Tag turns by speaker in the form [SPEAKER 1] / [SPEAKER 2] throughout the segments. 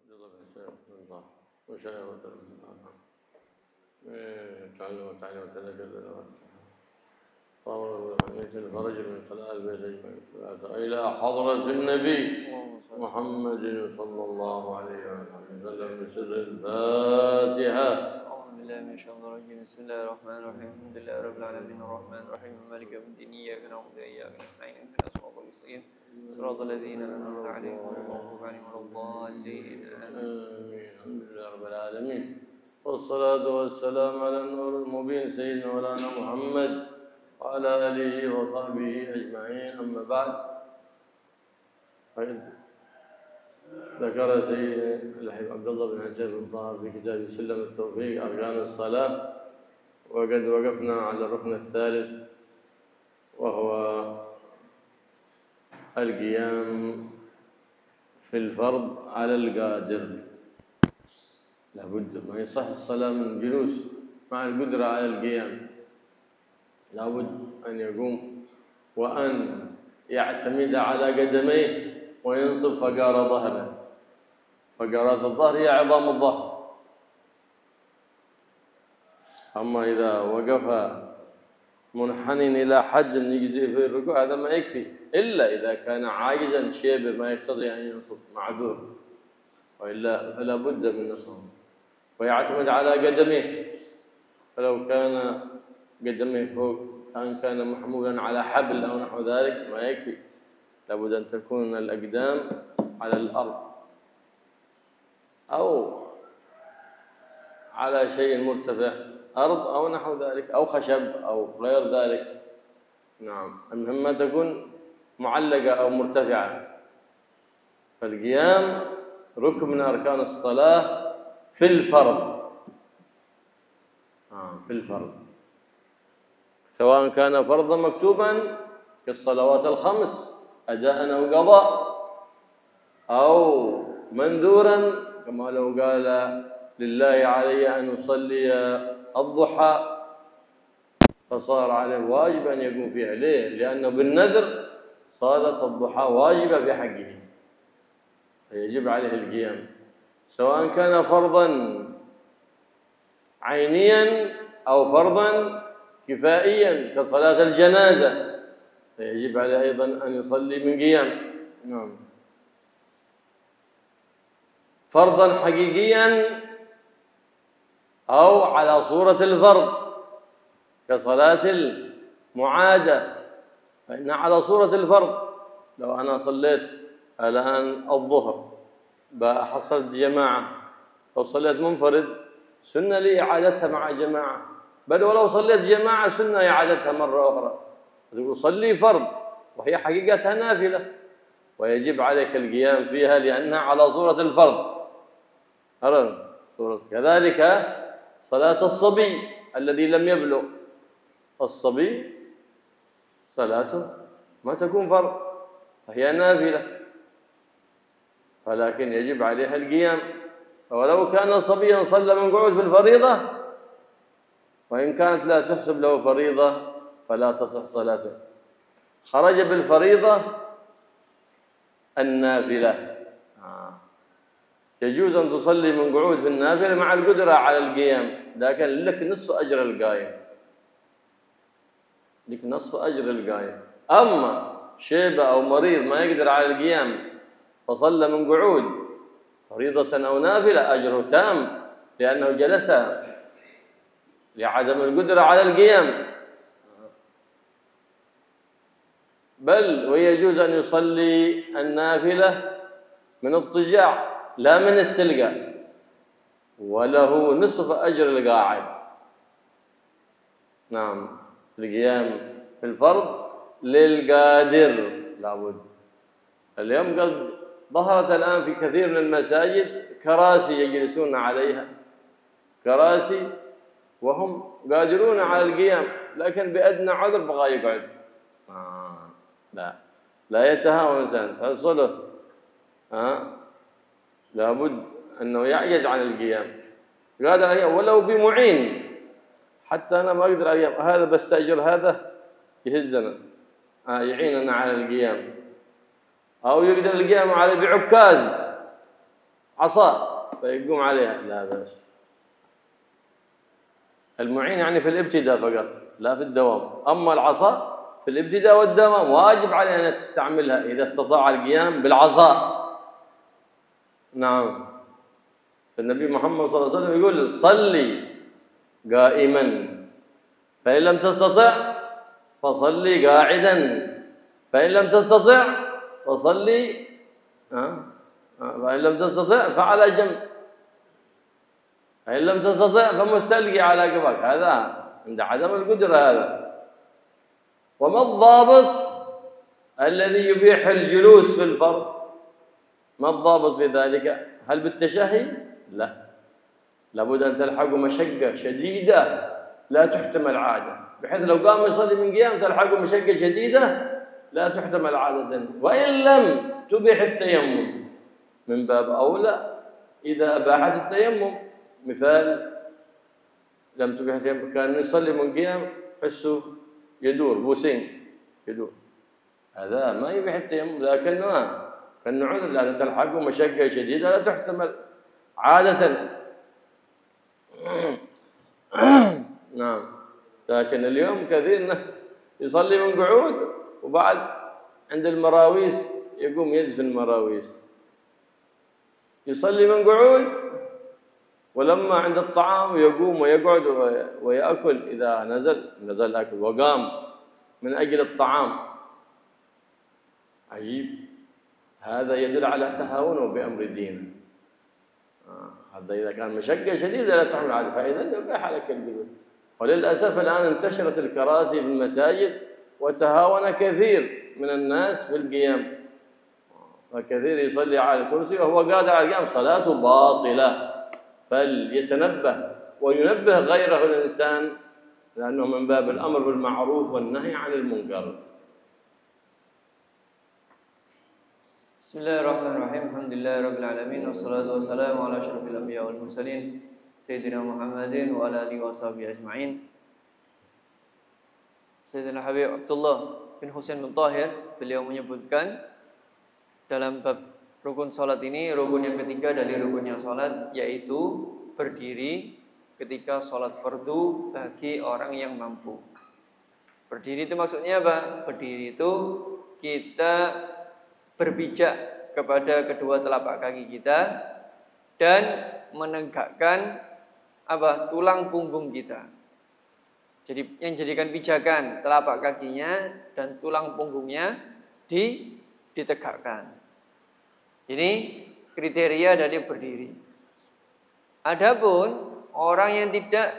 [SPEAKER 1] جزاك الله مشاهدة تعلم تذكر فرج من خلال البيت أجمعين إلى حضرة النبي محمد صلى الله عليه وسلم بسر الفاتحة.
[SPEAKER 2] أعوذ بالله من الشيطان الرجيم. بسم الله الرحمن الرحيم. الحمد لله رب العالمين الرحمن الرحيم مالك يوم الدين. إياك نعبد وإياك نستعين اهدنا الصراط المستقيم صراط الذين أنعمت عليهم غير المغضوب عليهم ولا الضالين.
[SPEAKER 1] آمين. الحمد لله رب العالمين والصلاة والسلام على النور المبين سيدنا مولانا محمد وعلى آله وصحبه أجمعين. أما بعد، ذكر سيد الحبيب عبد الله بن حسين بن طه في كتاب سلم التوفيق أركان الصلاة، وقد وقفنا على الركن الثالث وهو القيام في الفرض على القادر. لابد ما يصح الصلاة من جلوس مع القدرة على القيام، لابد أن يقوم وأن يعتمد على قدميه وينصب فقار ظهره. فقارات الظهر هي عظام الظهر. أما إذا وقف منحنٍ إلى حد يجزي في الركوع هذا ما يكفي، إلا إذا كان عاجزا شيبه ما يستطيع أن ينصب معذور، وإلا فلا بد من نصبه. ويعتمد على قدميه، فلو كان قدميه فوق كان محمولا على حبل أو نحو ذلك ما يكفي، لابد أن تكون الأقدام على الأرض أو على شيء مرتفع، أرض أو نحو ذلك أو خشب أو غير ذلك. نعم، المهم ما تكون معلقة أو مرتفعة. فالقيام ركن من أركان الصلاة في الفرض. في الفرض، سواء كان فرضا مكتوبا كالصلوات الخمس أداء أو قضاء، أو منذورا كما لو قال لله علي أن أصلي الضحى فصار عليه واجب أن يقوم فيها. ليه؟ لأنه بالنذر صارت الضحى واجبة في حقه، فيجب عليه القيام، سواء كان فرضا عينيا أو فرضا كفائيا كصلاة الجنازة، فيجب عليه أيضا أن يصلي من قيام. نعم، فرضا حقيقيا أو على صورة الفرض كصلاة المعادة، فإنها على صورة الفرض. لو أنا صليت الآن الظهر حصلت جماعة، أو صليت منفرد سنة لي إعادتها مع جماعة، بل ولو صليت جماعة سنة إعادتها مرة أخرى. تقول صلي فرض وهي حقيقتها نافلة، ويجب عليك القيام فيها لأنها على صورة الفرض. كذلك صلاة الصبي الذي لم يبلغ، الصبي صلاته ما تكون فرض فهي نافلة، ولكن يجب عليها القيام. ولو كان صبيا صلى من قعود في الفريضة، وإن كانت لا تحسب له فريضة فلا تصح صلاته. خرج بالفريضة النافلة، يجوز أن تصلي من قعود في النافلة مع القدرة على القيام، لكن لك نصف أجر القائم، لك نصف أجر القائم. أما شيبة أو مريض ما يقدر على القيام فصلى من قعود فريضة أو نافلة أجره تام، لأنه جلس لعدم القدرة على القيام. بل ويجوز أن يصلي النافلة من اضطجاع لا من السلقة، وله نصف أجر القاعد. نعم، القيام في الفرض للقادر لابد. اليوم قد ظهرت الآن في كثير من المساجد كراسي يجلسون عليها، كراسي وهم قادرون على القيام، لكن بأدنى عذر بغى يقعد. لا يتهاون الإنسان تحصله، لابد أنه يعجز عن القيام، قادر على القيام ولو بمعين. حتى أنا ما أقدر على القيام، هذا بستأجر هذا يهزنا يعيننا على القيام، أو يقدر القيام عليه بعكاز عصا فيقوم عليها لا بأس. المعين يعني في الابتداء فقط لا في الدوام. أما العصا في الابتداء والدوام واجب عليه أن تستعملها إذا استطاع القيام بالعصا. نعم. النبي محمد صلى الله عليه وسلم يقول صلي قائما فإن لم تستطع فصلي قاعدا فإن لم تستطع فصلي فإن لم تستطع فعلى جنب فإن لم تستطع فمستلقي على قبك. هذا عند عدم القدرة هذا. وما الضابط الذي يبيح الجلوس في الفرض؟ ما الضابط في ذلك؟ هل بالتشهي؟ لا، لابد أن تلحقه مشقة شديدة لا تحتمل عادة، بحيث لو قام يصلي من قيام تلحقه مشقة شديدة لا تحتمل عادة. وإن لم تبيح التيمم من باب أولى إذا أباحت التيمم. مثال لم تبيح التيمم كان يصلي من قيام حسه يدور بوسين يدور، هذا ما يبيح التيمم، لكنه كان عذر لأن تلحقه مشقة شديدة لا تحتمل عادة. نعم. لكن اليوم كثير يصلي من قعود وبعد عند المراويس يقوم يزف المراويس، يصلي من قعود ولما عند الطعام يقوم ويقعد ويأكل إذا نزل أكل وقام من أجل الطعام. عجيب. هذا يدل على تهاونه بأمر الدين. هذا إذا كان مشقة شديدة لا تحمل عادة فإذا يباح لك الجلوس. وللأسف الآن انتشرت الكراسي في المساجد وتهاون كثير من الناس في القيام، وكثير يصلي على الكرسي وهو قادر على القيام، صلاته باطلة. فليتنبه وينبه غيره الإنسان، لأنه من باب الأمر بالمعروف والنهي عن المنكر.
[SPEAKER 2] بسم الله الرحمن الرحيم. الحمد لله رب العالمين والصلاة والسلام على أشرف الأنبياء والمرسلين سيدنا محمد وعلى آله وصحبه أجمعين. Sayyidina Habib Abdullah bin Husain bin Tahir, beliau menyebutkan dalam bab rukun salat ini, rukun yang ketiga dari rukunnya salat yaitu berdiri ketika salat fardu bagi orang yang mampu. Berdiri itu maksudnya apa? Berdiri itu kita berpijak kepada kedua telapak kaki kita dan menegakkan tulang punggung kita. Jadi yang jadikan pijakan telapak kakinya dan tulang punggungnya ditegakkan. Ini kriteria dari berdiri. Adapun orang yang tidak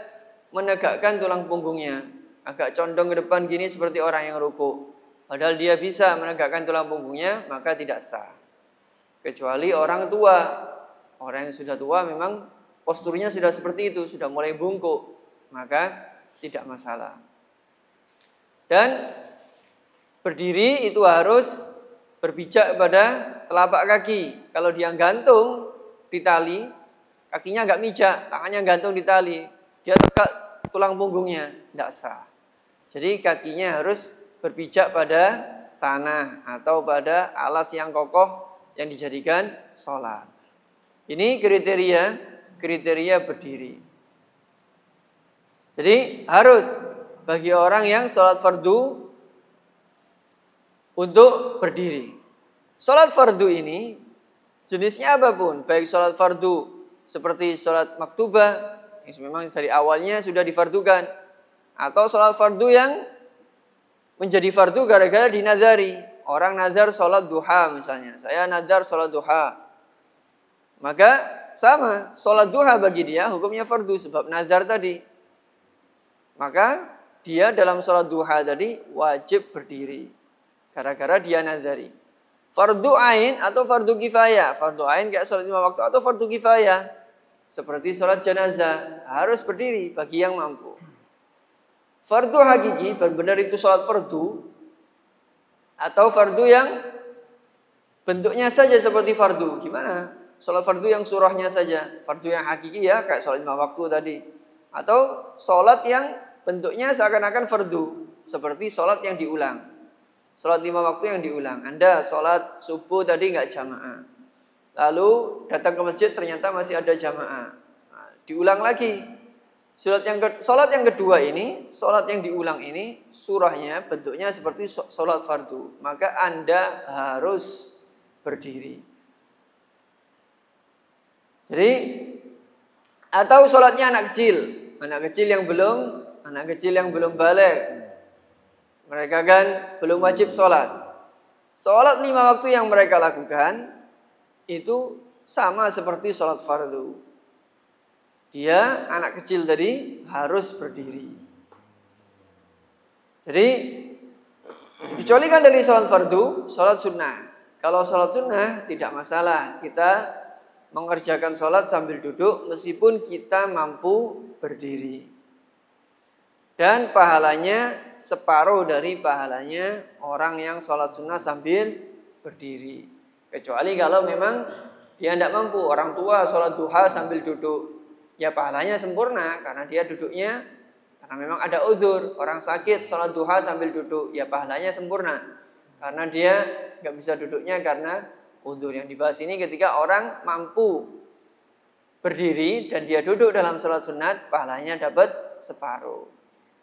[SPEAKER 2] menegakkan tulang punggungnya, agak condong ke depan gini seperti orang yang ruku, padahal dia bisa menegakkan tulang punggungnya, maka tidak sah. Kecuali orang tua. Orang yang sudah tua memang posturnya sudah seperti itu, sudah mulai bungkuk, maka tidak masalah. Dan berdiri itu harus berpijak pada telapak kaki. Kalau dia gantung di tali, kakinya enggak mijak, tangannya gantung di tali, dia tegak tulang punggungnya, tidak sah. Jadi kakinya harus berpijak pada tanah atau pada alas yang kokoh yang dijadikan sholat. Ini kriteria berdiri. Jadi harus bagi orang yang sholat fardu untuk berdiri. Sholat fardu ini jenisnya apapun, baik sholat fardu seperti sholat maktubah yang memang dari awalnya sudah difardukan, atau sholat fardu yang menjadi fardu gara-gara dinazari. Orang nazar sholat duha misalnya, saya nazar sholat duha, maka sama sholat duha bagi dia hukumnya fardu sebab nazar tadi. Maka dia dalam sholat duha tadi wajib berdiri gara-gara dia nazari. Fardu ain atau fardu kifayah. Fardu ain kayak sholat 5 waktu atau fardu kifayah seperti sholat jenazah harus berdiri bagi yang mampu. Fardu hakiki benar-benar itu sholat fardu atau fardu yang bentuknya saja seperti fardu. Gimana? Sholat fardu yang surahnya saja. Fardu yang hakiki ya kayak sholat 5 waktu tadi. Atau sholat yang bentuknya seakan-akan fardu seperti sholat yang diulang. Sholat 5 waktu yang diulang. Anda sholat subuh tadi nggak jamaah, lalu datang ke masjid ternyata masih ada jamaah. Nah, diulang lagi. Salat yang kedua ini, salat yang diulang ini, surahnya bentuknya seperti salat fardu. Maka Anda harus berdiri. Jadi, atau salatnya anak kecil yang belum balik. Mereka kan belum wajib salat. Salat 5 waktu yang mereka lakukan itu sama seperti salat fardu. Dia anak kecil tadi harus berdiri. Jadi dikecualikan dari salat fardu, salat sunnah. Kalau salat sunnah tidak masalah, kita mengerjakan salat sambil duduk meskipun kita mampu berdiri. Dan pahalanya separuh dari pahalanya orang yang salat sunnah sambil berdiri. Kecuali kalau memang dia tidak mampu, orang tua salat duha sambil duduk. Ya pahalanya sempurna karena dia duduknya karena memang ada uzur. Orang sakit salat duha sambil duduk, ya pahalanya sempurna karena dia nggak bisa duduknya karena uzur. Yang dibahas ini ketika orang mampu berdiri dan dia duduk dalam salat sunat, pahalanya dapat separuh.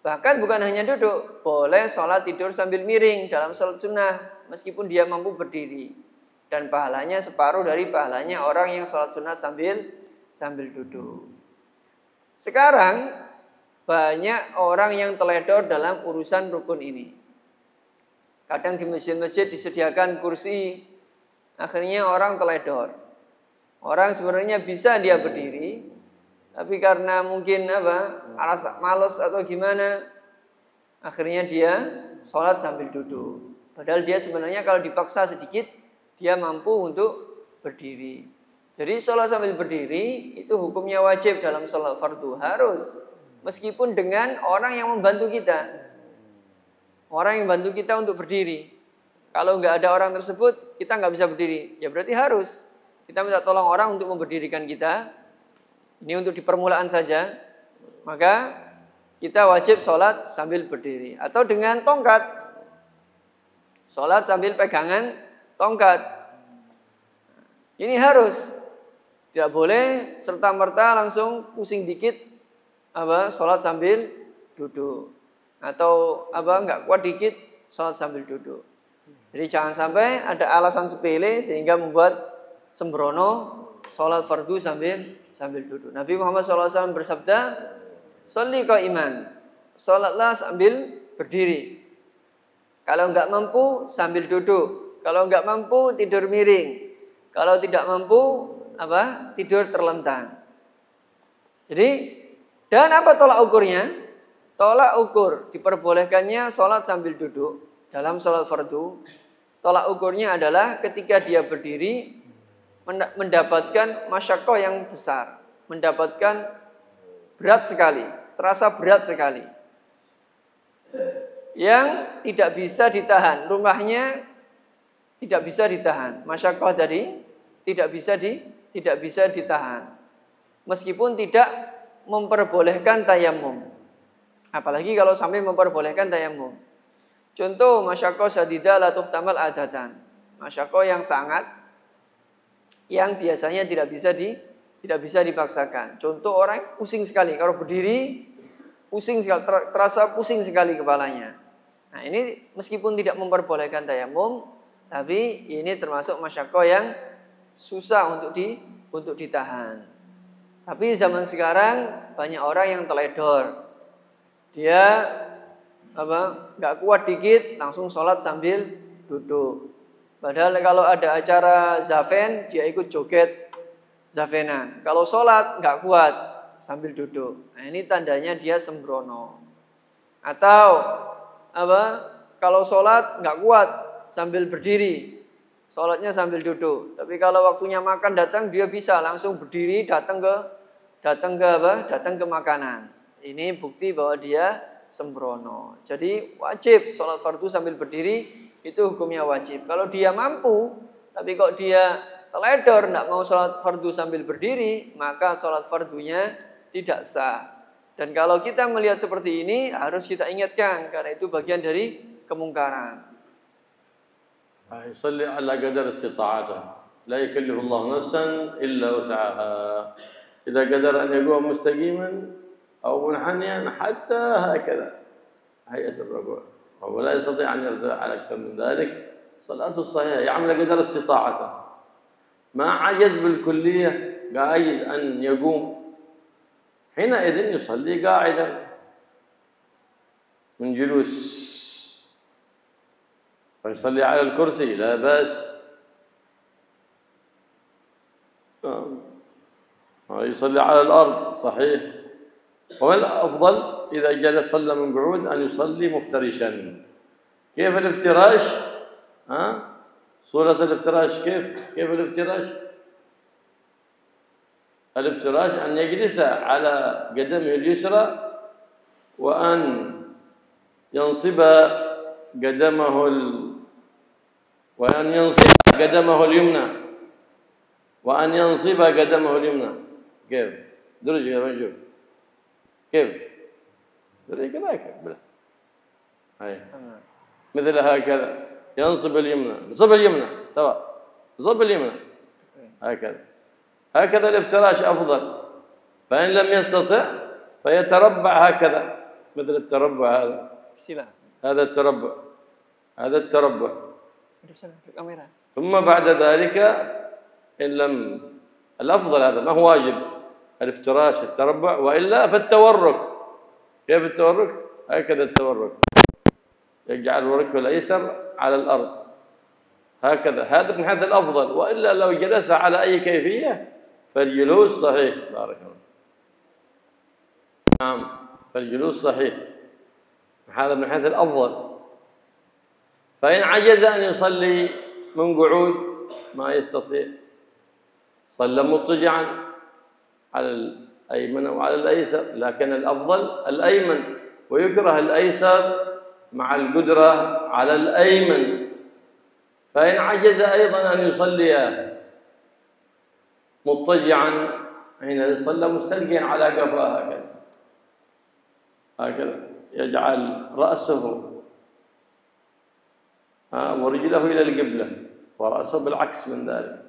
[SPEAKER 2] Bahkan bukan hanya duduk, boleh salat tidur sambil miring dalam salat sunnah meskipun dia mampu berdiri, dan pahalanya separuh dari pahalanya orang yang salat sunat sambil duduk. Sekarang banyak orang yang teledor dalam urusan rukun ini. Kadang di masjid-masjid disediakan kursi, akhirnya orang teledor. Orang sebenarnya bisa dia berdiri, tapi karena mungkin alasan malas atau gimana, akhirnya dia sholat sambil duduk. Padahal dia sebenarnya kalau dipaksa sedikit, dia mampu untuk berdiri. Jadi sholat sambil berdiri itu hukumnya wajib dalam sholat fardu, harus. Meskipun dengan orang yang membantu kita. Orang yang bantu kita untuk berdiri. Kalau nggak ada orang tersebut, kita nggak bisa berdiri. Ya berarti harus. Kita minta tolong orang untuk memberdirikan kita. Ini untuk di permulaan saja. Maka kita wajib sholat sambil berdiri. Atau dengan tongkat. Sholat sambil pegangan tongkat. Ini harus. Tidak boleh serta-merta langsung pusing dikit sholat sambil duduk. Atau nggak kuat dikit sholat sambil duduk. Jadi jangan sampai ada alasan sepele sehingga membuat sembrono sholat fardu sambil duduk. Nabi Muhammad SAW bersabda, "Sholli qaiman." Sholatlah sambil berdiri. Kalau nggak mampu sambil duduk. Kalau nggak mampu tidur miring. Kalau tidak mampu tidur terlentang. Jadi, dan apa tolak ukurnya? Tolak ukur diperbolehkannya sholat sambil duduk dalam sholat fardu. Tolak ukurnya adalah ketika dia berdiri mendapatkan masyaqqah yang besar, mendapatkan berat sekali, terasa berat sekali, yang tidak bisa ditahan. Rumahnya tidak bisa ditahan. Masyaqqah tadi tidak bisa ditahan. Meskipun tidak memperbolehkan tayamum. Apalagi kalau sampai memperbolehkan tayamum. Contoh masyaqqah syadidah la tuhtamal adatan. Masyaqqah yang sangat, yang biasanya tidak bisa dipaksakan. Contoh orang pusing sekali kalau berdiri, pusing sekali, terasa pusing sekali kepalanya. Nah, ini meskipun tidak memperbolehkan tayamum, tapi ini termasuk masyaqqah yang susah untuk ditahan. Tapi zaman sekarang banyak orang yang teledor. Dia nggak kuat dikit langsung sholat sambil duduk. Padahal kalau ada acara zafen dia ikut joget zafenan. Kalau sholat nggak kuat sambil duduk. Nah, ini tandanya dia sembrono. Atau kalau sholat nggak kuat sambil berdiri. Sholatnya sambil duduk. Tapi kalau waktunya makan datang, dia bisa langsung berdiri datang ke makanan. Ini bukti bahwa dia sembrono. Jadi wajib sholat fardu sambil berdiri, itu hukumnya wajib. Kalau dia mampu, tapi kok dia teledor tidak mau sholat fardu sambil berdiri, maka sholat fardunya tidak sah. Dan kalau kita melihat seperti ini, harus kita ingatkan karena itu bagian dari kemungkaran.
[SPEAKER 1] يصلي على قدر استطاعته. لا يكلف الله نفسا إلا وسعها. إذا قدر أن يقوم مستقيما أو منحنيا حتى هكذا هيئة الركوع، هو لا يستطيع أن يرتفع على أكثر من ذلك، صلاته الصحيحة يعمل قدر استطاعته. ما عجز بالكلية عاجز أن يقوم، حينئذ يصلي قاعدا من جلوس، فيصلي على الكرسي لا بأس، يصلي على الأرض صحيح. والأفضل إذا جلس صلى من قعود أن يصلي مفترشا. كيف الافتراش؟ صورة الافتراش كيف الافتراش؟ الافتراش أن يجلس على قدمه اليسرى وأن ينصب قدمه وأن ينصب قدمه اليمنى، وأن ينصب قدمه اليمنى. كيف؟ درج يا رجل، كيف؟ درج كذا هاي مثل هكذا، ينصب اليمنى، نصب اليمنى سواء، نصب اليمنى هكذا الافتراش أفضل. فإن لم يستطع فيتربع هكذا، مثل التربع هذا التربع. ثم بعد ذلك إن لم، الأفضل هذا ما هو واجب الافتراش التربع، وإلا فالتورك. كيف التورك؟ هكذا التورك، يجعل وركه الأيسر على الأرض هكذا، هذا من حيث الأفضل. وإلا لو جلس على أي كيفية فالجلوس صحيح. بارك الله. نعم، فالجلوس صحيح، هذا من حيث الأفضل. فإن عجز أن يصلي من قعود ما يستطيع، صلى مضطجعا على الأيمن أو على الأيسر، لكن الأفضل الأيمن، ويكره الأيسر مع القدرة على الأيمن. فإن عجز أيضا أن يصلي مضطجعا، حين صلى مستلقيا على قفاه هكذا يجعل رأسه ورجله إلى القبلة، ورأسه بالعكس من ذلك،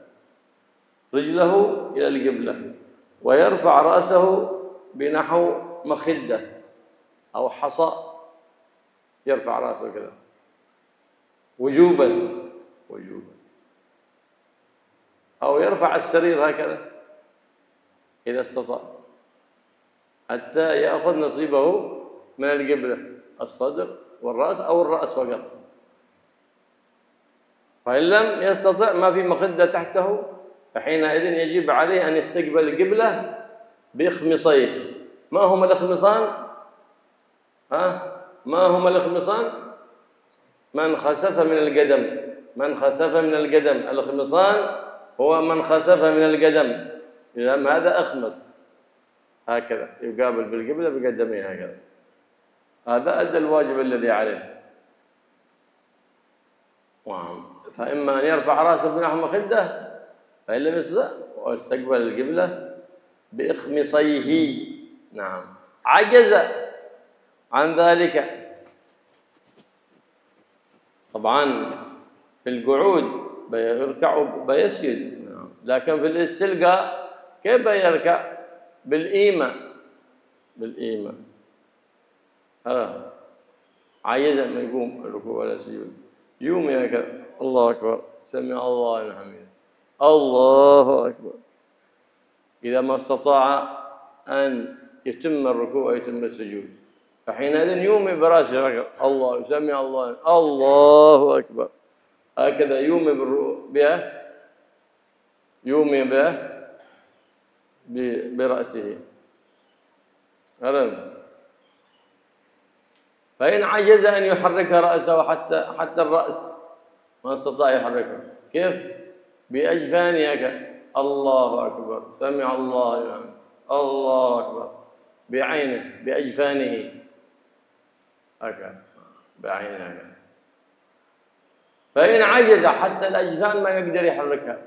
[SPEAKER 1] رجله إلى القبلة، ويرفع رأسه بنحو مخدة أو حصى، يرفع رأسه كذا وجوبا، أو يرفع السرير هكذا إذا استطاع، حتى يأخذ نصيبه من القبلة، الصدر والرأس أو الرأس فقط. فإن لم يستطع ما في مخدة تحته، فحينئذ يجب عليه أن يستقبل القبلة بإخمصيه. ما هما الإخمصان؟ ما هما الإخمصان؟ من خسف من القدم، من خسف من القدم. الإخمصان هو من خسف من القدم، إذا هذا أخمص هكذا، يقابل بالقبلة بقدمه هكذا. هذا أدى الواجب الذي عليه. فإما أن يرفع رأسه بنحو مخدة، فإن لم يستطع واستقبل القبلة بإخمصيه. نعم. عجز عن ذلك، طبعا في القعود بيركع بيسجد، لكن في الاستلقاء كيف يركع؟ بالإيمة، عجز ما يقوم الركوع ولا السجود، يوم هكذا، الله أكبر، سمع الله لمن حمده، الله أكبر. إذا ما استطاع أن يتم الركوع ويتم السجود، فحينئذ يومي براسه، الله سمع الله أكبر، هكذا يومي بها برأسه. فإن عجز أن يحرك رأسه حتى الرأس ما استطاع يحركه، كيف؟ بأجفانه، الله أكبر، سمع الله لمن حمده، الله أكبر، بعينه بأجفانه هكذا، بعينه هكذا. فإن عجز حتى الأجفان ما يقدر يحركها،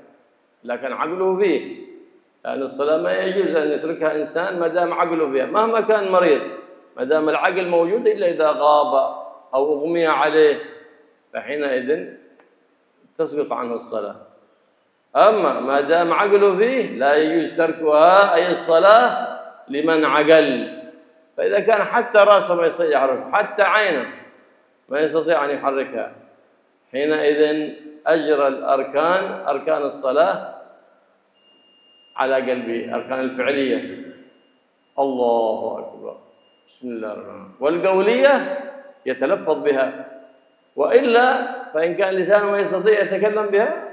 [SPEAKER 1] لكن عقله فيه، لأن الصلاة ما يجوز أن يتركها إنسان ما دام عقله فيها، مهما كان مريض، ما دام العقل موجود، إلا إذا غاب أو أغمي عليه، فحينئذ تسقط عنه الصلاة. أما ما دام عقله فيه لا يجوز تركها، أي الصلاة لمن عقل. فإذا كان حتى رأسه ما يستطيع يحركه، حتى عينه ما يستطيع أن يحركها، حينئذ أجرى الأركان، أركان الصلاة على قلبه، أركان الفعلية، الله أكبر، بسم الله الرحمن الرحيم، والقولية يتلفظ بها، وإلا فإن كان لسانه ما يستطيع يتكلم بها،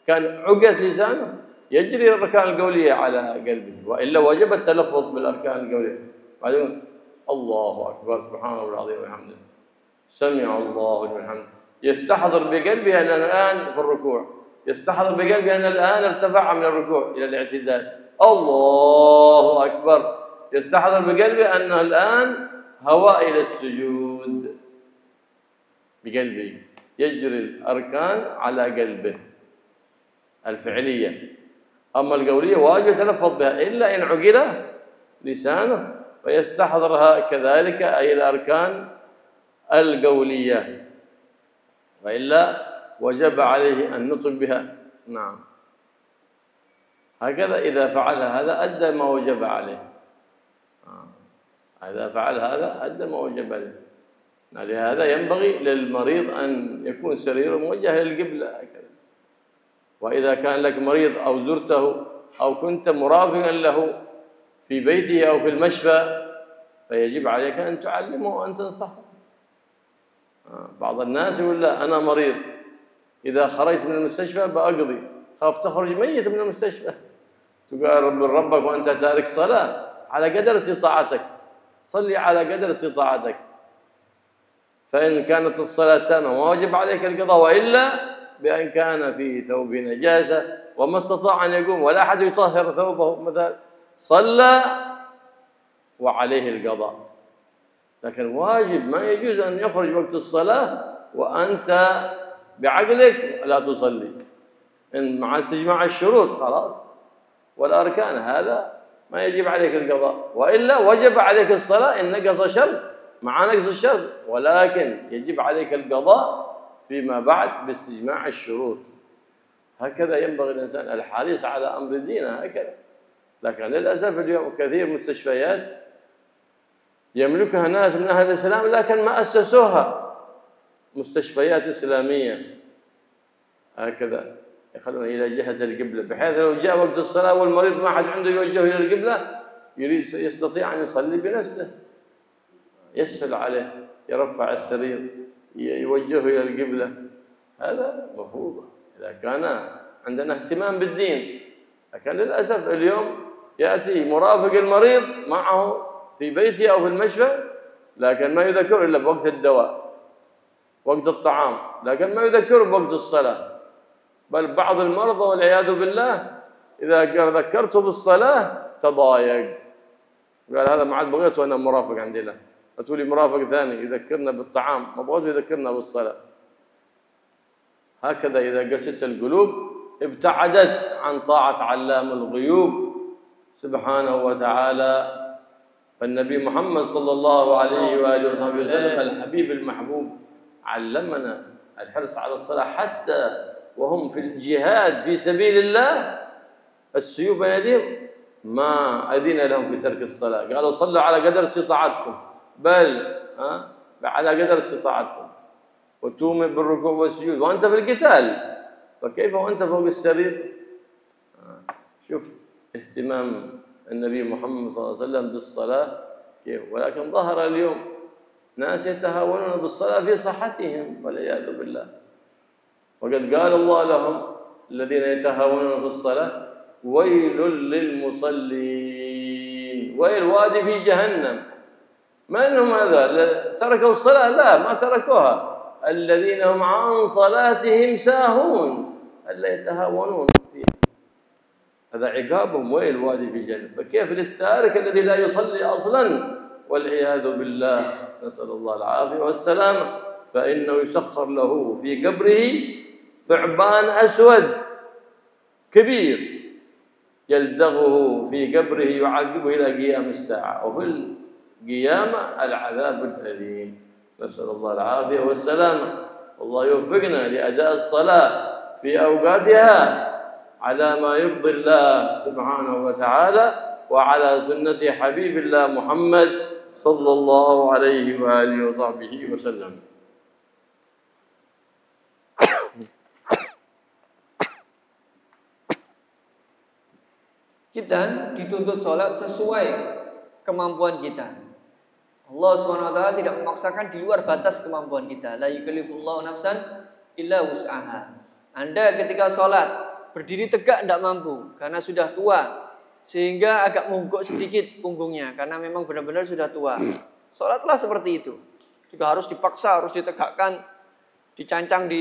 [SPEAKER 1] كان عقد لسانه، يجري الأركان القولية على قلبه، وإلا وجب التلفظ بالأركان القولية. بعدين الله أكبر، سبحان الله العظيم وبحمده، سمع الله لمن حمده، يستحضر بقلبه أن الآن في الركوع، يستحضر بقلبه أن الآن ارتفع من الركوع إلى الاعتدال، الله أكبر، يستحضر بقلبه أن الآن هواء إلى السجود، بقلبه يجري الأركان على قلبه الفعلية. أما القولية واجب يتلفظ بها، إلا إن عقل لسانه فيستحضرها كذلك، أي الأركان القولية، وإلا وجب عليه أن نطق بها. نعم، هكذا إذا فعل هذا أدى ما وجب عليه، إذا فعل هذا أدى ما وجب عليه. لهذا ينبغي للمريض أن يكون سريره موجه للقبلة هكذا. وإذا كان لك مريض أو زرته أو كنت مرافقا له في بيته أو في المشفى، فيجب عليك أن تعلمه وأن تنصحه. بعض الناس يقول لا أنا مريض، إذا خرجت من المستشفى بأقضي، خاف تخرج ميت من المستشفى، تقارب ربك وأنت تارك صلاة، على قدر استطاعتك، صلي على قدر استطاعتك. فإن كانت الصلاة تامة ما وجب عليك القضاء، وإلا بأن كان في ثوب نجاسة وما استطاع أن يقوم ولا أحد يطهر ثوبه مثلا، صلى وعليه القضاء. لكن واجب ما يجوز أن يخرج وقت الصلاة وأنت بعقلك لا تصلي، إن مع استجماع الشروط خلاص والأركان هذا ما يجب عليك القضاء، وإلا وجب عليك الصلاة إن نقص شرط مع نقص الشرط، ولكن يجب عليك القضاء فيما بعد باستجماع الشروط. هكذا ينبغي الإنسان الحريص على أمر دينه هكذا. لكن للأسف اليوم كثير مستشفيات يملكها ناس من أهل الإسلام لكن ما أسسوها مستشفيات إسلامية، هكذا يخلون إلى جهة القبلة، بحيث لو جاء وقت الصلاة والمريض ما حد عنده يوجهه إلى القبلة يريد يستطيع أن يصلي بنفسه، يسهل عليه، يرفع السرير يوجهه إلى القبلة. هذا مفروض إذا كان عندنا اهتمام بالدين. لكن للأسف اليوم يأتي مرافق المريض معه في بيته أو في المشفى، لكن ما يذكر إلا بوقت الدواء، وقت الطعام، لكن ما يذكر بوقت الصلاة. بل بعض المرضى والعياذ بالله إذا ذكرته بالصلاة تضايق، قال هذا ما عاد بغيته أنا مرافق عندي له، قلت لي مرافق ثاني يذكرنا بالطعام، ما بغيته يذكرنا بالصلاة. هكذا إذا قست القلوب ابتعدت عن طاعة علام الغيوب سبحانه وتعالى. فالنبي محمد صلى الله عليه وآله وسلم الحبيب المحبوب علمنا الحرص على الصلاة، حتى وهم في الجهاد في سبيل الله السيوف بين يديهم ما أذن لهم في ترك الصلاة، قالوا صلوا على قدر استطاعتكم، بل على قدر استطاعتكم، وتؤمن بالركوع والسجود وأنت في القتال، فكيف وأنت فوق السرير؟ شوف اهتمام النبي محمد صلى الله عليه وسلم بالصلاة كيف. ولكن ظهر اليوم ناس يتهاونون بالصلاة في صحتهم والعياذ بالله، وقد قال الله لهم الذين يتهاونون في الصلاة ويل للمصلين، ويل وادي في جهنم. ما انهم هذا تركوا الصلاة؟ لا، ما تركوها، الذين هم عن صلاتهم ساهون، الا يتهاونون فيها، هذا عقابهم، ويل وادي في جهنم. فكيف للتارك الذي لا يصلي اصلا والعياذ بالله، نسأل الله العافية والسلامة. فإنه يسخر له في قبره ثعبان أسود كبير يلدغه في قبره يعذبه إلى قيام الساعة، وفي القيامة العذاب الأليم، نسأل الله العافية والسلامة. والله يوفقنا لأداء الصلاة في أوقاتها على ما يرضي الله سبحانه وتعالى وعلى سنة حبيب الله محمد صلى الله عليه وآله وصحبه وسلم.
[SPEAKER 2] Kita dituntut sholat sesuai kemampuan kita. Allah SWT tidak memaksakan di luar batas kemampuan kita. La yukallifullahu nafsan illa wus'aha. Anda ketika sholat berdiri tegak tidak mampu karena sudah tua, sehingga agak menggok sedikit punggungnya karena memang benar-benar sudah tua. Sholatlah seperti itu. Juga harus dipaksa, harus ditegakkan, dicancang,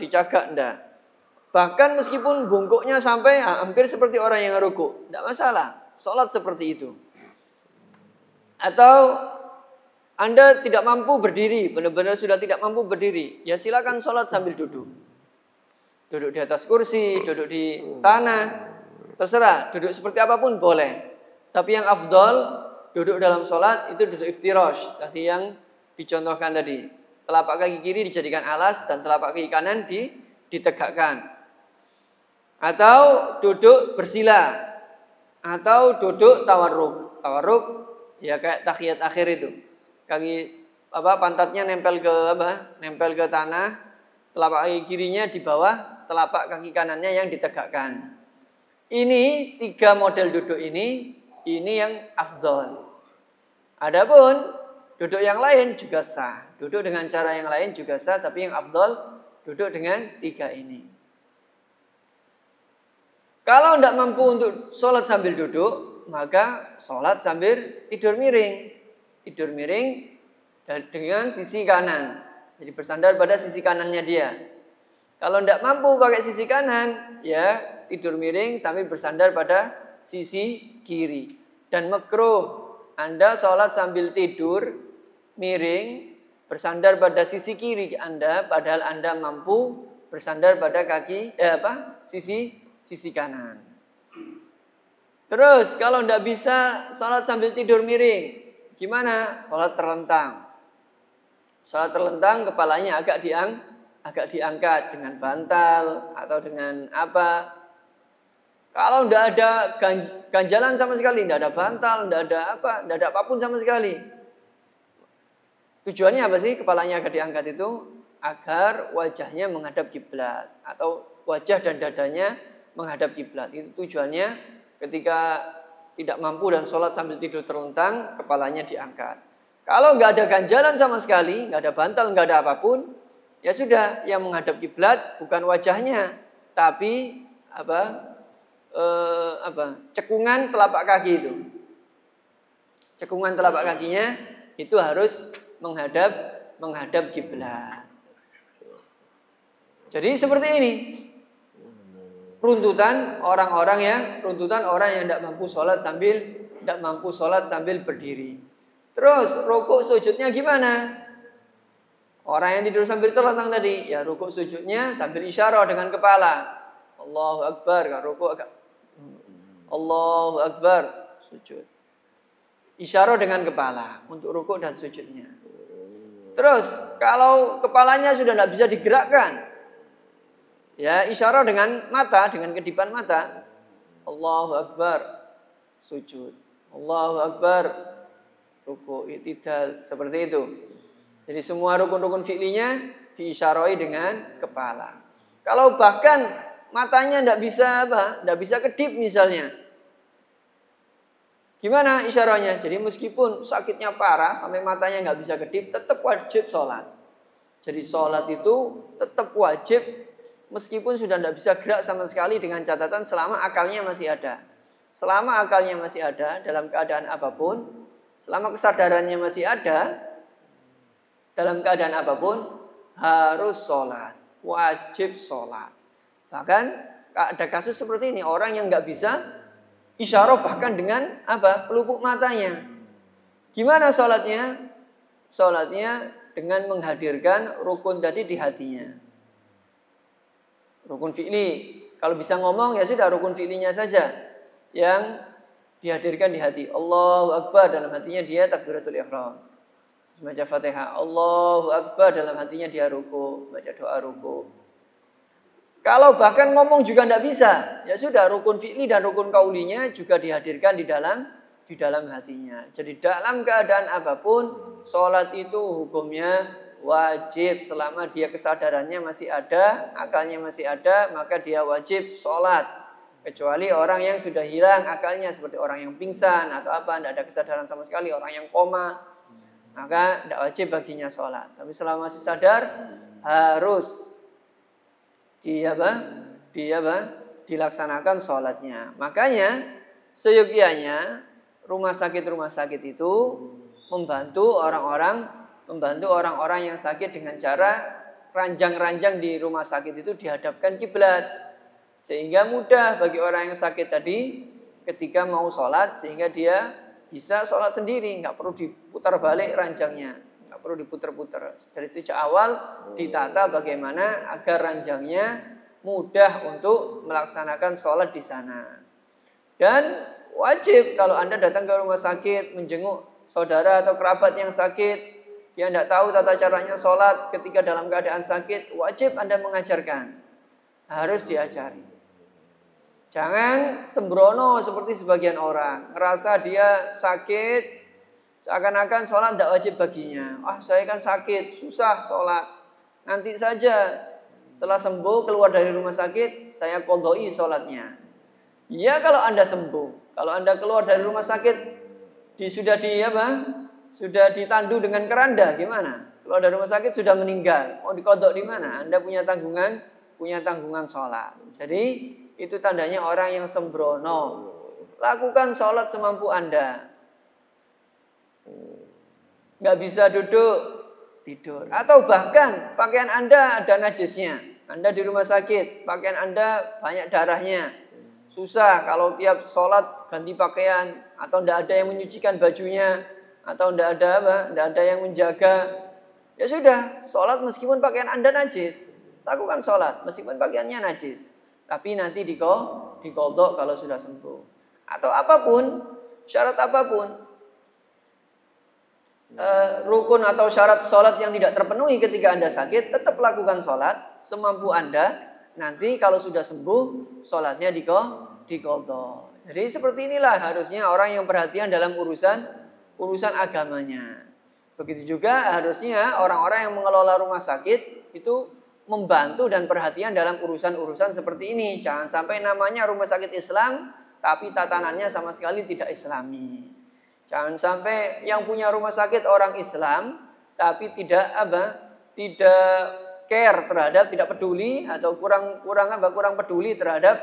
[SPEAKER 2] dicagak, enggak. Bahkan meskipun bungkuknya sampai hampir seperti orang yang rukuk, tidak masalah. Sholat seperti itu. Atau Anda tidak mampu berdiri, benar-benar sudah tidak mampu berdiri, ya silakan sholat sambil duduk. Duduk di atas kursi, duduk di tanah, terserah. Duduk seperti apapun boleh. Tapi yang afdol, duduk dalam sholat itu duduk iftirash. Tadi yang dicontohkan tadi. Telapak kaki kiri dijadikan alas dan telapak kaki kanan ditegakkan. Atau duduk bersila, atau duduk tawarruk. Tawarruk ya kayak tahiyat akhir itu. Kaki pantatnya nempel ke tanah, telapak kaki kirinya di bawah telapak kaki kanannya yang ditegakkan. Ini 3 model duduk ini yang afdol. Adapun duduk yang lain juga sah. Duduk dengan cara yang lain juga sah, tapi yang afdol duduk dengan 3 ini. Kalau tidak mampu untuk sholat sambil duduk, maka sholat sambil tidur miring. Tidur miring dengan sisi kanan. Jadi bersandar pada sisi kanannya dia. Kalau tidak mampu pakai sisi kanan, ya tidur miring sambil bersandar pada sisi kiri. Dan makruh Anda sholat sambil tidur miring, bersandar pada sisi kiri Anda, padahal Anda mampu bersandar pada sisi kanan. Terus kalau tidak bisa sholat sambil tidur miring, gimana? Sholat terlentang. Sholat terlentang, kepalanya agak diangkat dengan bantal atau dengan apa. Kalau tidak ada ganjalan sama sekali, tidak ada bantal, tidak ada apapun sama sekali. Tujuannya apa sih kepalanya agak diangkat itu? Agar wajahnya menghadap kiblat atau wajah dan dadanya menghadap kiblat. Itu tujuannya ketika tidak mampu dan sholat sambil tidur terlentang, kepalanya diangkat. Kalau nggak ada ganjalan sama sekali, nggak ada bantal, nggak ada apapun, ya sudah, yang menghadap kiblat bukan wajahnya, tapi cekungan telapak kaki itu. Cekungan telapak kakinya itu harus menghadap kiblat. Jadi seperti ini. Runtutan orang yang tidak mampu sholat sambil berdiri. Terus rukuk sujudnya gimana? Orang yang tidur sambil terlentang tadi, ya rukuk sujudnya sambil isyarah dengan kepala. Allahu Akbar, kan rukuk agak Allahu Akbar, sujud. Isyarah dengan kepala untuk rukuk dan sujudnya. Terus kalau kepalanya sudah tidak bisa digerakkan, ya isyarah dengan mata, dengan kedipan mata. Allahu Akbar, sujud. Allahu Akbar, rukuk, i'tidal, seperti itu. Jadi semua rukun-rukun fi'linya diisyarahi dengan kepala. Kalau bahkan matanya tidak bisa kedip misalnya, gimana isyarahnya? Jadi meskipun sakitnya parah sampai matanya nggak bisa kedip, tetap wajib sholat. Jadi sholat itu tetap wajib meskipun sudah tidak bisa gerak sama sekali, dengan catatan selama akalnya masih ada. Selama akalnya masih ada dalam keadaan apapun, selama kesadarannya masih ada dalam keadaan apapun, harus sholat, wajib sholat. Bahkan ada kasus seperti ini, orang yang nggak bisa isyarah bahkan dengan pelupuk matanya. Gimana sholatnya? Sholatnya dengan menghadirkan rukun tadi di hatinya. Rukun fi'li. Kalau bisa ngomong ya sudah, rukun fi'linya saja yang dihadirkan di hati. Allahu Akbar, dalam hatinya dia takbiratul ihram, baca Fatihah. Allahu Akbar, dalam hatinya dia ruku, baca doa ruku. Kalau bahkan ngomong juga tidak bisa, ya sudah rukun fi'li dan rukun kaulinya juga dihadirkan di dalam hatinya. Jadi dalam keadaan apapun, sholat itu hukumnya wajib selama dia kesadarannya masih ada, akalnya masih ada, maka dia wajib sholat. Kecuali orang yang sudah hilang akalnya seperti orang yang pingsan atau apa, tidak ada kesadaran sama sekali, orang yang koma, maka tidak wajib baginya sholat. Tapi selama masih sadar harus dilaksanakan sholatnya. Makanya seyogyanya rumah sakit itu membantu orang-orang yang sakit dengan cara ranjang-ranjang di rumah sakit itu dihadapkan kiblat, sehingga mudah bagi orang yang sakit tadi ketika mau sholat, sehingga dia bisa sholat sendiri, nggak perlu diputar balik ranjangnya, nggak perlu diputar-putar. Dari sejak awal ditata bagaimana agar ranjangnya mudah untuk melaksanakan sholat di sana. Dan wajib kalau Anda datang ke rumah sakit menjenguk saudara atau kerabat yang sakit, dia tidak tahu tata caranya sholat ketika dalam keadaan sakit, wajib Anda mengajarkan, harus diajari. Jangan sembrono seperti sebagian orang, ngerasa dia sakit seakan-akan sholat tidak wajib baginya. Saya kan sakit, susah sholat, nanti saja setelah sembuh keluar dari rumah sakit saya qodoi sholatnya. Ya kalau Anda sembuh, kalau Anda keluar dari rumah sakit sudah ditandu dengan keranda, gimana? Keluar dari rumah sakit sudah meninggal, mau dikodok di mana? Anda punya tanggungan sholat. Jadi itu tandanya orang yang sembrono. Lakukan sholat semampu Anda. Nggak bisa duduk, tidur. Atau bahkan pakaian Anda ada najisnya. Anda di rumah sakit, pakaian Anda banyak darahnya. Susah kalau tiap sholat ganti pakaian, atau tidak ada yang menyucikan bajunya, atau tidak ada yang menjaga. Ya sudah, sholat meskipun pakaian Anda najis, lakukan sholat meskipun pakaiannya najis. Tapi nanti diqodok kalau sudah sembuh. Atau apapun, syarat apapun. Rukun atau syarat sholat yang tidak terpenuhi ketika Anda sakit, tetap lakukan sholat semampu Anda. Nanti kalau sudah sembuh, sholatnya diqodok. Jadi seperti inilah harusnya orang yang perhatian dalam urusan agamanya. Begitu juga harusnya orang-orang yang mengelola rumah sakit itu membantu dan perhatian dalam urusan-urusan seperti ini. Jangan sampai namanya rumah sakit Islam, tapi tatanannya sama sekali tidak Islami. Jangan sampai yang punya rumah sakit orang Islam, tapi tidak care terhadap, tidak peduli atau kurang peduli terhadap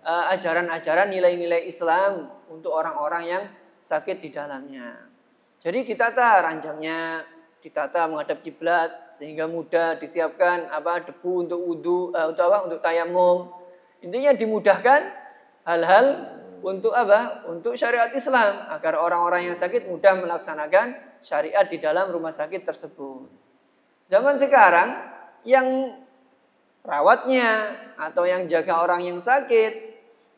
[SPEAKER 2] ajaran-ajaran nilai-nilai Islam untuk orang-orang yang sakit di dalamnya. Jadi ditata ranjangnya, ditata menghadap kiblat sehingga mudah disiapkan debu untuk wudu, untuk tayamum. Intinya dimudahkan hal-hal untuk syariat Islam agar orang-orang yang sakit mudah melaksanakan syariat di dalam rumah sakit tersebut. Zaman sekarang yang rawatnya atau yang jaga orang yang sakit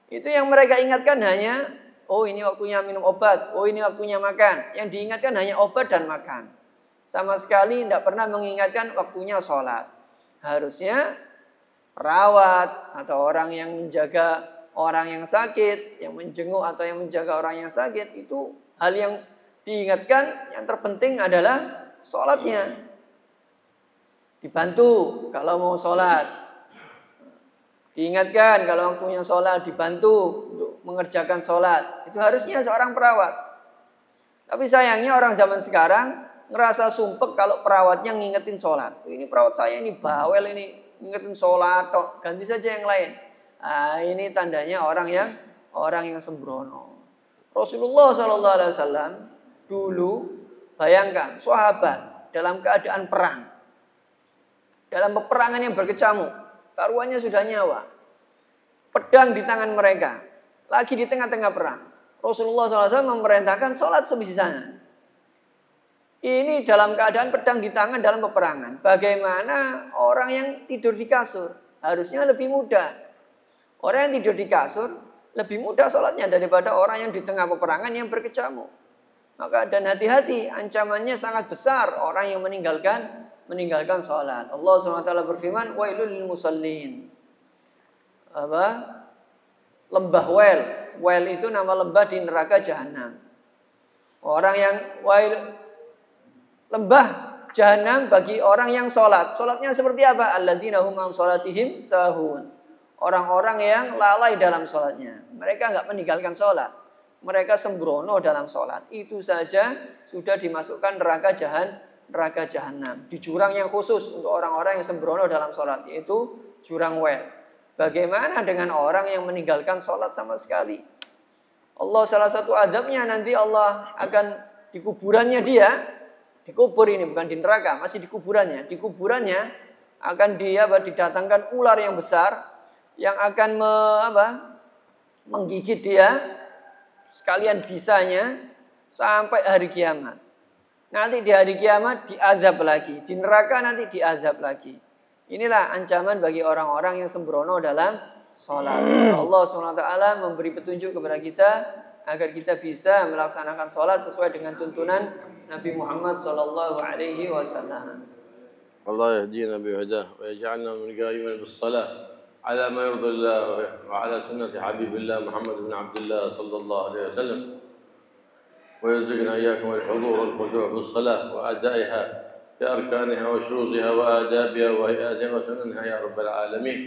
[SPEAKER 2] itu yang mereka ingatkan hanya ini waktunya minum obat, ini waktunya makan. Yang diingatkan hanya obat dan makan. Sama sekali tidak pernah mengingatkan waktunya sholat. Harusnya perawat atau orang yang menjaga orang yang sakit, yang menjenguk atau yang menjaga orang yang sakit, itu hal yang diingatkan. Yang terpenting adalah sholatnya. Dibantu kalau mau sholat. Diingatkan kalau waktunya sholat, dibantu untuk mengerjakan sholat. Itu harusnya seorang perawat. Tapi sayangnya orang zaman sekarang ngerasa sumpek kalau perawatnya ngingetin sholat. Ini perawat saya ini bawel, ini ngingetin sholat, ganti saja yang lain. Ini tandanya orang yang sembrono. Rasulullah SAW dulu, bayangkan sahabat dalam keadaan perang, dalam peperangan yang berkecamuk, taruhannya sudah nyawa, pedang di tangan mereka, lagi di tengah-tengah perang. Rasulullah SAW memerintahkan sholat sebisanya. Ini dalam keadaan pedang di tangan dalam peperangan. Bagaimana orang yang tidur di kasur? Harusnya lebih mudah. Orang yang tidur di kasur lebih mudah sholatnya daripada orang yang di tengah peperangan yang berkecamuk. Maka dan hati-hati, ancamannya sangat besar orang yang meninggalkan sholat. Allah SWT berfirman, wailul lil musallin. lembah Wel. Wel itu nama lembah di neraka jahanam. Orang yang lembah jahanam bagi orang yang sholat. Sholatnya seperti apa? Alladzina hum an sholatihim sahun. Orang-orang yang lalai dalam sholatnya. Mereka nggak meninggalkan sholat. Mereka sembrono dalam sholat. Itu saja sudah dimasukkan neraka jahanam. Di jurang yang khusus untuk orang-orang yang sembrono dalam sholat. Yaitu jurang Wel. Bagaimana dengan orang yang meninggalkan sholat sama sekali? Allah salah satu adabnya nanti Allah akan di kuburannya dia. Dikubur ini bukan di neraka. Masih di kuburannya. Di kuburannya akan didatangkan ular yang besar. Yang akan menggigit dia sekalian bisanya sampai hari kiamat. Nanti di hari kiamat diazab lagi, di neraka nanti diazab lagi. Inilah ancaman bagi orang-orang yang sembrono dalam sholat. Allah SWT memberi petunjuk kepada kita agar kita bisa melaksanakan sholat sesuai dengan tuntunan Nabi Muhammad SAW.
[SPEAKER 1] Allah yahdina bihudah wa yaj'alna min qaimin bis-shalah على ما يرضي الله وعلى سنة حبيب الله محمد بن عبد الله صلى الله عليه وسلم ويرزقنا إياكم الحضور والخشوع في الصلاة وأدائها بأركانها وشروطها وآدابها وهيئاتها وسننها يا رب العالمين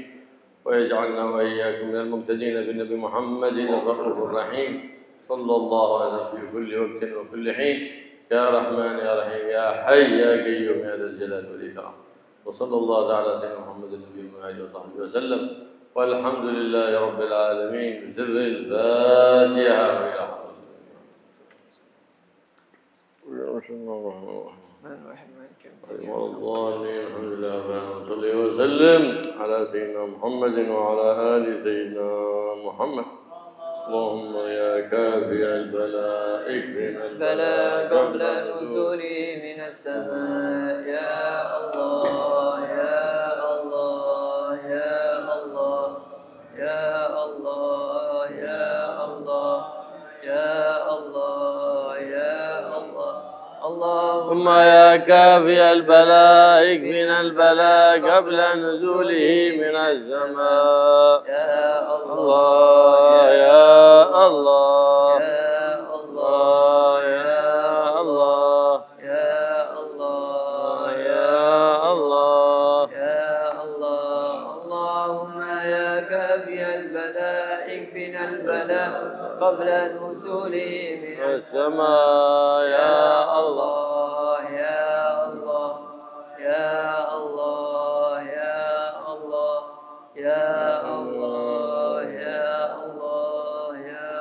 [SPEAKER 1] ويجعلنا وإياكم من المقتدين بالنبي محمد الرؤوف الرحيم صلى الله عليه وسلم في كل وقت وكل حين يا رحمن يا رحيم يا حي يا قيوم يا ذا الجلال والإكرام وصلى الله تعالى على سيدنا محمد النبي وآله وصحبه وسلم والحمد لله رب العالمين بسر الفاتحة. الحمد لله صلى وسلم على سيدنا محمد وعلى آل سيدنا محمد. اللهم يا كافي البلاء اكفنا
[SPEAKER 2] البلاء قبل نزولي من السماء يا الله يا الله يا الله يا الله يا الله يا الله يا الله
[SPEAKER 1] اللهم يا كافي البلاء اكفنا البلاء قبل نزوله من السماء
[SPEAKER 2] يا
[SPEAKER 1] الله يا الله
[SPEAKER 2] يا الله
[SPEAKER 1] يا الله
[SPEAKER 2] يا الله
[SPEAKER 1] يا الله
[SPEAKER 2] يا الله اللهم يا كافي البلاء اكفنا البلاء قبل نزوله من
[SPEAKER 1] السماء يا الله
[SPEAKER 2] يا الله يا الله يا الله يا الله يا الله يا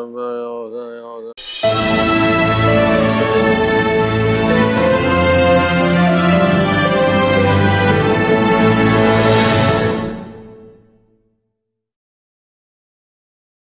[SPEAKER 2] الله
[SPEAKER 1] يا الله